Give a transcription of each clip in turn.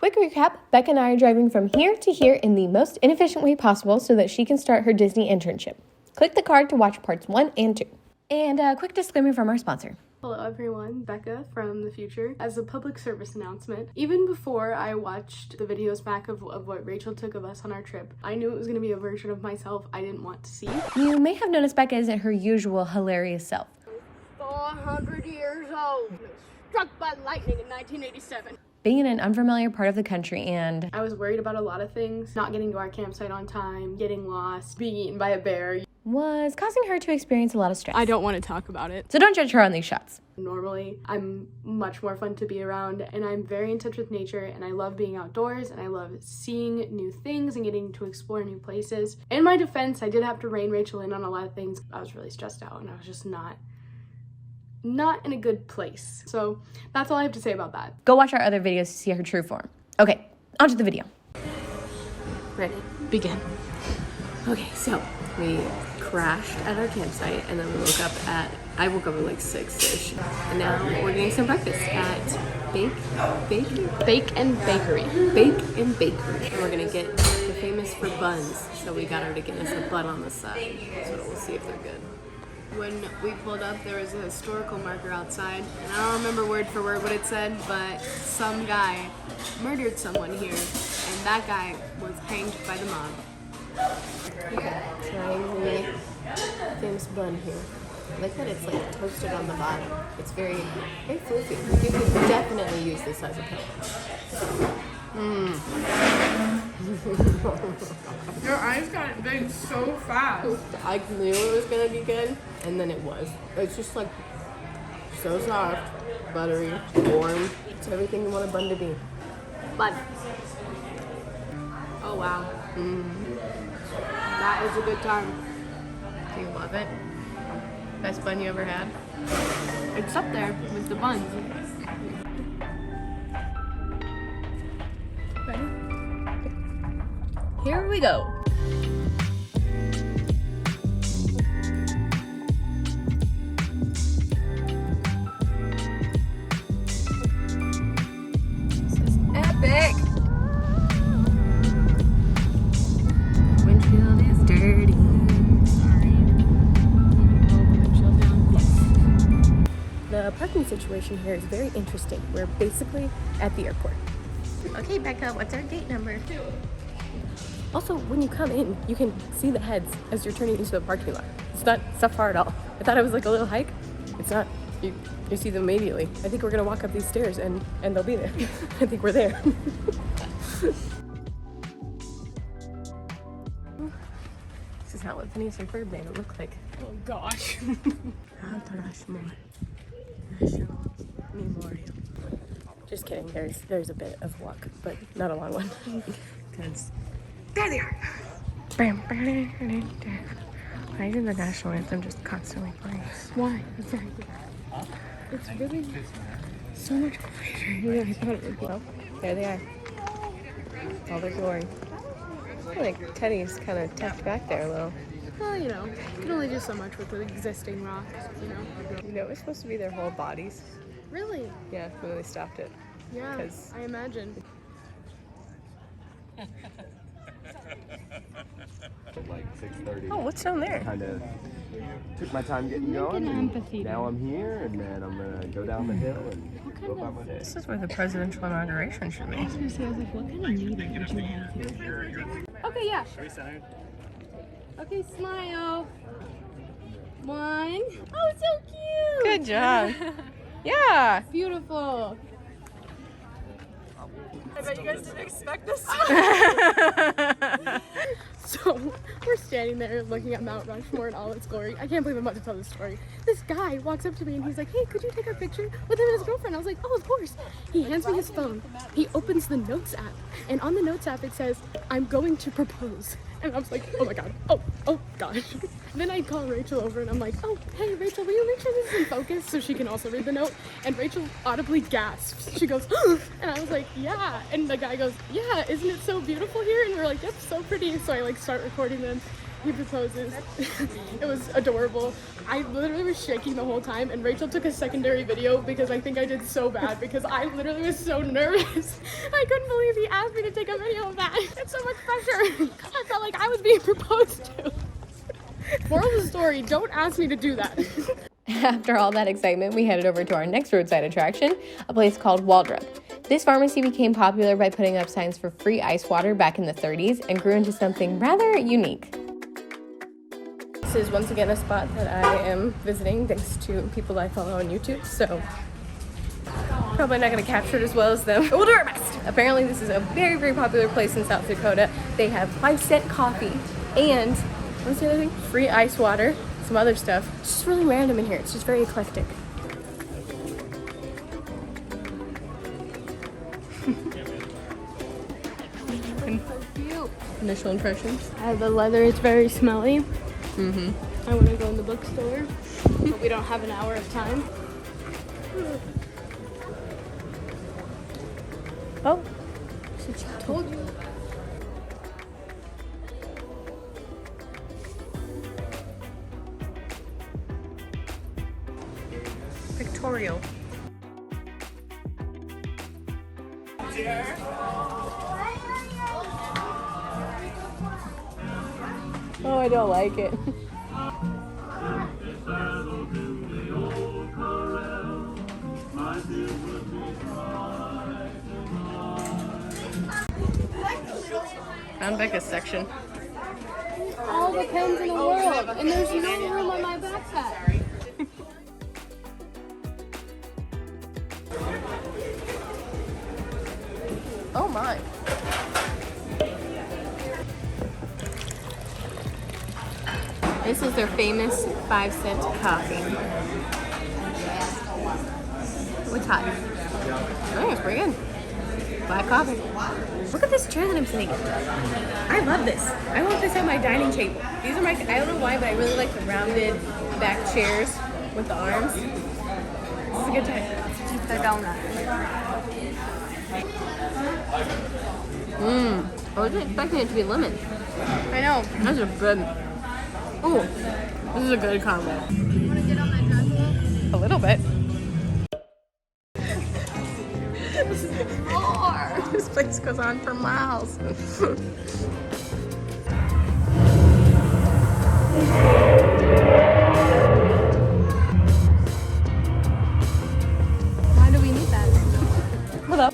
Quick recap, Becca and I are driving from here to here in the most inefficient way possible so that she can start her Disney internship. Click the card to watch parts 1 and 2. And a quick disclaimer from our sponsor. Hello everyone, Becca from the future. As a public service announcement, even before I watched the videos back of what Rachel took of us on our trip, I knew it was going to be a version of myself I didn't want to see. You may have noticed Becca isn't her usual hilarious self. 400 years old, struck by lightning in 1987. Being in an unfamiliar part of the country and I was worried about a lot of things, not getting to our campsite on time, getting lost, being eaten by a bear. Was causing her to experience a lot of stress. I don't want to talk about it. So don't judge her on these shots. Normally, I'm much more fun to be around and I'm very in touch with nature and I love being outdoors and I love seeing new things and getting to explore new places. In my defense, I did have to rein Rachel in on a lot of things. I was really stressed out and I was just not in a good place. So that's all I have to say about that. Go watch our other videos to see her true form. Okay, on to the video. Ready, begin. Okay, so we crashed at our campsite and then we woke up I woke up at like 6-ish. And now we're getting some breakfast at Bake and Bakery. And we're gonna get the famous for buns. So we got her to get us a bun on the side. So we'll see if they're good. When we pulled up, there was a historical marker outside, and I don't remember word for word what it said, but some guy murdered someone here, and that guy was hanged by the mob. Trying the famous bun here. I like that it's like toasted on the bottom. It's very fluffy. You could definitely use this as a pillow. Your eyes got big so fast. I knew it was gonna be good, and then it was. It's just like so soft, buttery, warm. It's everything you want a bun to be. Bun. Oh wow. That was a good time. Do you love it? Best bun you ever had? It's up there with the buns. Ready? Here we go. This is epic. Windshield is dirty. The parking situation here is very interesting. We're basically at the airport. Okay, Becca, what's our gate number? 2. Also, when you come in, you can see the heads as you're turning into the parking lot. It's not far at all. I thought it was like a little hike. It's not. You see them immediately. I think we're gonna walk up these stairs and they'll be there. I think we're there. This is how a Phineas and Ferb band would look like. Oh gosh. To Rushmore. National Memorial. Just kidding. There's a bit of walk, but not a long one. Because there they are. Why isn't the national anthem just constantly playing? Why? It's really so much quieter than I thought it would be. Well, there they are. All their glory. I feel like Teddy's kind of tucked back there a little. Well, you know, you can only do so much with the existing rocks, you know. You know, it was supposed to be their whole bodies. Really? Yeah, when they stopped it. Yeah, 'Cause I imagine. Like 6:30. Oh, what's down there? Kind of took my time getting going. And now I'm here, and then I'm gonna go down the hill and go about my day. This is where the presidential inauguration should be. I was like, what kind of meeting would you have here? Okay, yeah. Okay, smile. 1. Oh, so cute. Good job. Yeah. Beautiful. I bet you guys didn't expect this. So we're standing there looking at Mount Rushmore in all its glory. I can't believe I'm about to tell this story. This guy walks up to me and he's like, hey, could you take a picture with him and his girlfriend? I was like, oh, of course. He hands me his phone. He opens the Notes app. And on the Notes app, it says, I'm going to propose. And I was like, oh my God. Oh gosh. Then I call Rachel over and I'm like, oh, hey, Rachel, will you make sure this is in focus so she can also read the note? And Rachel audibly gasps. She goes, and I was like, yeah. And the guy goes, yeah, isn't it so beautiful here? And we're like, yep, so pretty. So I like start recording them. He proposes. It was adorable. I literally was shaking the whole time, and Rachel took a secondary video because I think I did so bad because I literally was so nervous. I couldn't believe he asked me to take a video of that. It's so much pressure. I felt like I was being proposed to. Moral of the story, don't ask me to do that. After all that excitement, we headed over to our next roadside attraction, a place called Waldrop. This pharmacy became popular by putting up signs for free ice water back in the 30s and grew into something rather unique. This is once again a spot that I am visiting thanks to people I follow on YouTube, so probably not going to capture it as well as them. We'll do our best. Apparently this is a very, very popular place in South Dakota. They have 5-cent coffee and, what's the other thing? Free ice water, some other stuff. It's just really random in here. It's just very eclectic. Initial impressions? The leather is very smelly. I want to go in the bookstore, but we don't have an hour of time. Oh, I told you. pictorial. Oh, I don't like it. Found Bekahs section. All the pens in the world, and there's no room on my backpack. Oh my. This is their famous 5-cent coffee. It's hot. Oh, it's pretty good. Black coffee. Look at this chair that I'm sitting in. I love this. I want this at my dining table. These are my, I don't know why, but I really like the rounded back chairs with the arms. This is a good time. Just the donut. I wasn't expecting it to be lemon. I know. That's a good. Ooh, this is a good combo. You want to get on my dress? A little bit. This place goes on for miles. Why do we need that? Hold up.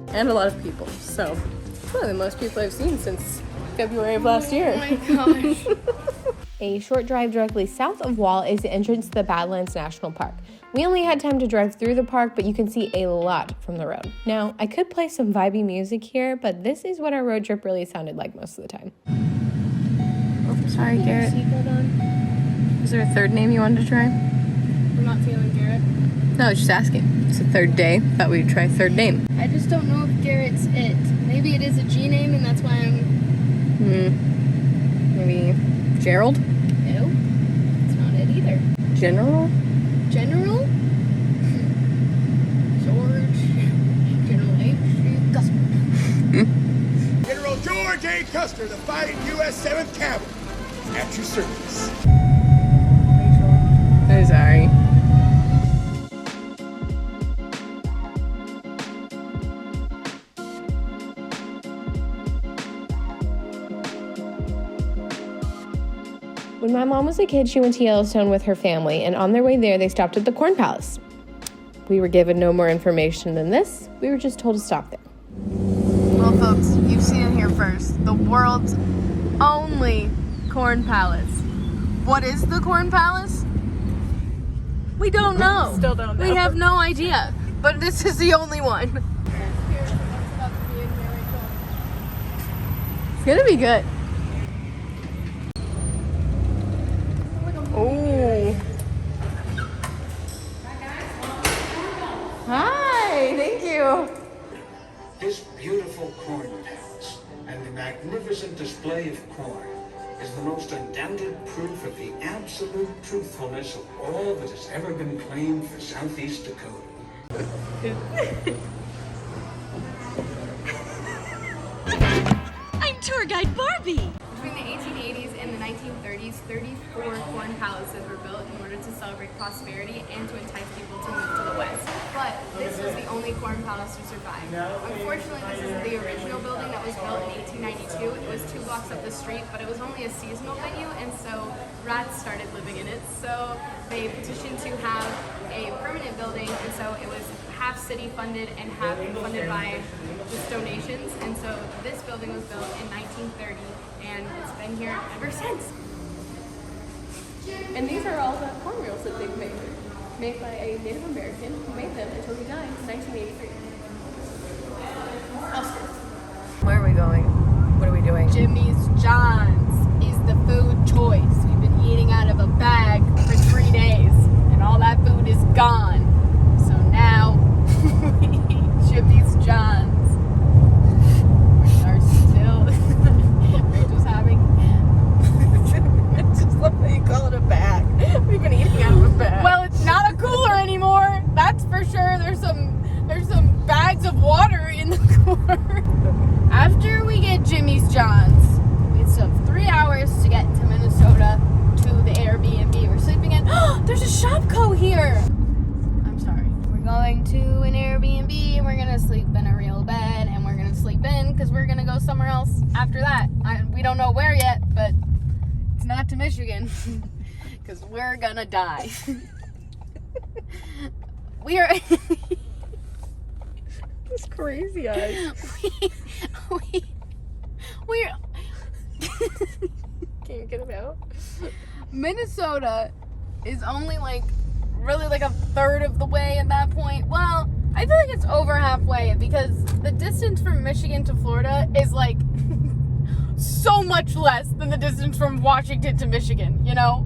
And a lot of people. So, probably the most people I've seen since February of last year. Oh my gosh. A short drive directly south of Wall is the entrance to the Badlands National Park. We only had time to drive through the park, but you can see a lot from the road. Now, I could play some vibey music here, but this is what our road trip really sounded like most of the time. Oh, sorry, Garrett. Is there a third name you wanted to try? I'm not feeling Garrett. No, I was just asking. It's the third day. Thought we'd try third name. I just don't know if Garrett's it. Maybe it is a G name and that's why I'm... Maybe Gerald? No, it's not it either. General? General? George. General H. Custer. General George A. Custer, the fighting U.S. 7th Cavalry. At your service. I'm sorry. When my mom was a kid, she went to Yellowstone with her family, and on their way there, they stopped at the Corn Palace. We were given no more information than this. We were just told to stop there. Well, folks, you've seen it here first. The world's only Corn Palace. What is the Corn Palace? We don't know. Still don't know. We have no idea. But this is the only one. It's gonna be good. Oh. Hi, thank you. This beautiful corn palace and the magnificent display of corn is the most undoubted proof of the absolute truthfulness of all that has ever been claimed for Southeast Dakota. tour guide Barbie. Between the 1880s and the 1930s, 34 corn palaces were built in order to celebrate prosperity and to entice people to move to the west. But this was the only corn palace to survive. Unfortunately, this isn't the original building that was built in 1892. It was 2 blocks up the street, but it was only a seasonal venue, and so rats started living in it. So they petitioned to have a permanent building, and so it was half city funded and half funded by just donations. And so this building was built in 1930, and it's been here ever since. And these are all the corn reels that they've made by a Native American who made them until he died in 1983. Where are we going? What are we doing? Jimmy's John's is the food choice. We've been eating out of a bag for 3 days, and all that food is gone. So now we eat Jimmy's John's. We are still we're just having It's just like you call it a bag. We've been eating out of a bag. well, it's not a cooler anymore. That's for sure. There's some bags of water in the cooler. After we get Jimmy's John's, it's 3 hours to get to Minnesota to the Airbnb we're sleeping in. There's a Shopko here. I'm sorry. We're going to an Airbnb and we're gonna sleep in a real bed, and we're gonna sleep in because we're gonna go somewhere else after that. We don't know where yet, but it's not to Michigan because we're gonna die. We are. It's crazy eyes. We're Can you get it out? Minnesota is only really a third of the way at that point. Well, I feel like it's over halfway because the distance from Michigan to Florida is so much less than the distance from Washington to Michigan, you know?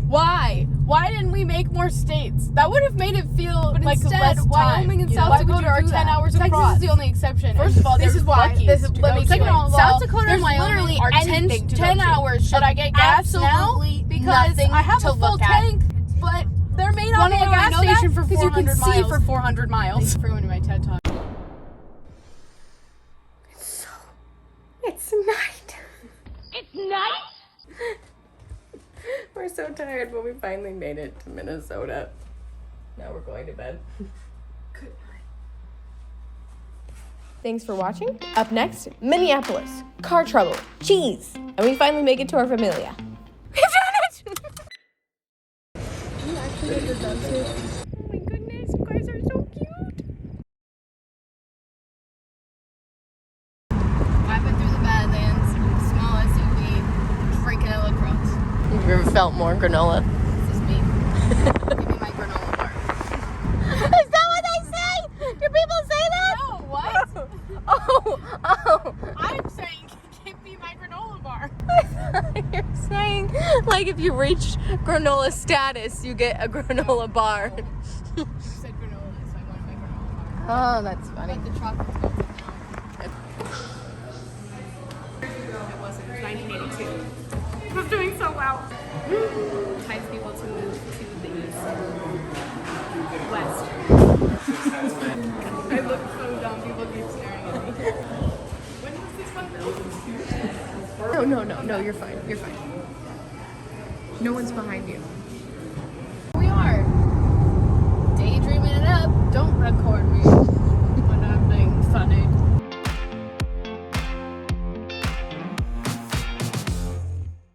Why? Why didn't we make more states? That would have made it feel But like instead, less time. Wyoming and South Dakota are 10 hours across. Texas is the only exception. First of all, this they're is why. lucky This is to let go me to second it. of all, South Dakota there's and Wyoming literally are 10 hours. Should I get gas now? Because I have a full tank, but they're made on a gas station for 400 miles. see for 400 miles. Thanks for ruining my TED Talk. It's night. It's night. We're so tired, but we finally made it to Minnesota. Now we're going to bed. Good night. Thanks for watching. Up next, Minneapolis, car trouble, cheese, and we finally make it to our familia. We've done it! You actually did the jumpsuit. Oh my goodness, you guys are so cute. I've been through the Badlands, small SUV, drinking a lacrosse. Have you ever felt more granola? This is me. Give me my granola bar. Is that what they say? Do people say that? No, what? Oh. I'm saying, give me my granola bar. You're saying, like, if you reach granola status, you get a granola bar. You said granola, so I wanted my granola bar. Oh, that's funny. But the chocolate's melted now. It wasn't. It was 1982. I'm doing so well. Entice people to move to the east. West. I look so dumb. People keep staring at me. When was this one built? No, you're fine. You're fine. No one's behind you. We are daydreaming it up. Don't record me.